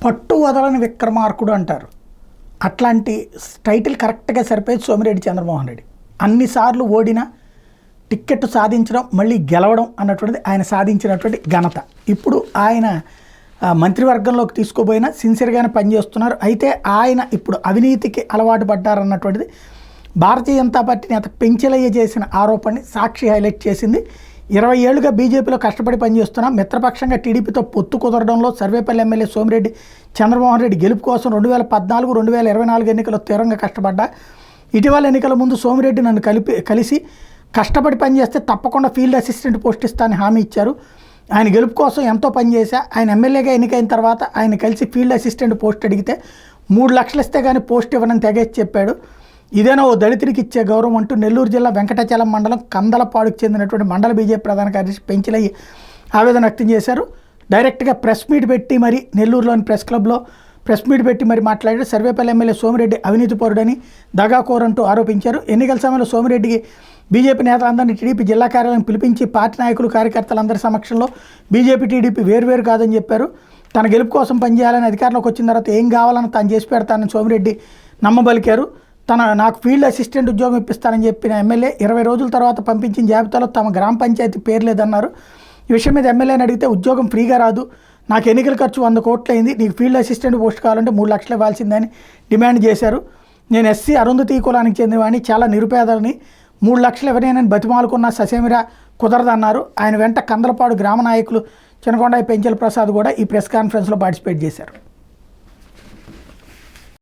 పట్టు వదలని విక్రమార్కుడు అంటారు. అట్లాంటి టైటిల్ కరెక్ట్గా సరిపోయేది సోమిరెడ్డి చంద్రమోహన్ రెడ్డి. అన్నిసార్లు ఓడినా టిక్కెట్ సాధించడం మళ్ళీ గెలవడం అన్నటువంటిది ఆయన సాధించినటువంటి ఘనత. ఇప్పుడు ఆయన మంత్రివర్గంలోకి తీసుకోబోయినా సిన్సియర్గానే పనిచేస్తున్నారు. అయితే ఆయన ఇప్పుడు అవినీతికి అలవాటు పడ్డారన్నటువంటిది భారతీయ జనతా పార్టీ నేత పెంచెలయ్య చేసిన ఆరోపణని సాక్షి హైలైట్ చేసింది. 20 ఏళ్లుగా బీజేపీలో కష్టపడి పనిచేస్తున్నా మిత్రపక్షంగా టీడీపీతో పొత్తు కుదరడంలో సర్వేపల్లి ఎమ్మెల్యే సోమిరెడ్డి చంద్రమోహన్ రెడ్డి గెలుపు కోసం 2014, 2024 ఎన్నికల్లో తీవ్రంగా కష్టపడ్డా. ఇటీవల ఎన్నికల ముందు సోమిరెడ్డి నన్ను కలిసి కష్టపడి పనిచేస్తే తప్పకుండా ఫీల్డ్ అసిస్టెంట్ పోస్ట్ ఇస్తానని హామీ ఇచ్చారు. ఆయన గెలుపు కోసం ఎంతో పనిచేశా. ఆయన ఎమ్మెల్యేగా ఎన్నికైన తర్వాత ఆయన కలిసి ఫీల్డ్ అసిస్టెంట్ పోస్ట్ అడిగితే 3 లక్షలు ఇస్తే కానీ పోస్ట్ ఇవ్వనని తెగేసి చెప్పాడు. ఇదేనా ఓ దళితుడికి ఇచ్చే గౌరవం అంటూ నెల్లూరు జిల్లా వెంకటాచలం మండలం కందలపాడుకు చెందినటువంటి మండల బీజేపీ ప్రధాన కార్యదర్శి పెంచెలయ్య ఆవేదన వ్యక్తం చేశారు. డైరెక్ట్గా ప్రెస్ మీట్ పెట్టి మరి నెల్లూరులోని ప్రెస్ క్లబ్లో ప్రెస్ మీట్ పెట్టి మరి మాట్లాడారు. సర్వేపల్లి ఎమ్మెల్యే సోమిరెడ్డి అవినీతిపరుడని దగాకోరంటూ ఆరోపించారు. ఎన్నికల సమయంలో సోమిరెడ్డికి బీజేపీ నేతలందరినీ టీడీపీ జిల్లా కార్యాలయం పిలిపించి పార్టీ నాయకులు కార్యకర్తలందరి సమక్షంలో బీజేపీ టీడీపీ వేరువేరు కాదని చెప్పారు. తన గెలుపు కోసం పనిచేయాలని అధికారంలోకి వచ్చిన తర్వాత ఏం కావాలని తాను చేసి పెడతానని సోమిరెడ్డి నమ్మబలికారు. నాకు ఫీల్డ్ అసిస్టెంట్ ఉద్యోగం ఇప్పిస్తానని చెప్పిన ఎమ్మెల్యే 20 రోజుల తర్వాత పంపించిన జాబితాలో తమ గ్రామ పంచాయతీ పేరు లేదన్నారు. ఈ విషయం మీద ఎమ్మెల్యేని అడిగితే ఉద్యోగం ఫ్రీగా రాదు, నాకు ఎన్నికల ఖర్చు 100 కోట్లు అయింది, నీకు ఫీల్డ్ అసిస్టెంట్ పోస్ట్ కావాలంటే 3 లక్షలు ఇవ్వాల్సిందని డిమాండ్ చేశారు. నేను ఎస్సీ అరుంధతి కులానికి చెందినవాడిని, చాలా నిరుపేదలని, 3 లక్షలు ఇవ్వనేనని బతిమాలుకున్న ససేమిరా కుదరదన్నారు. ఆయన వెంట కందలపాడు గ్రామ నాయకులు చినకొండాయి పెంచెల ప్రసాద్ కూడా ఈ ప్రెస్ కాన్ఫరెన్స్లో పార్టిసిపేట్ చేశారు.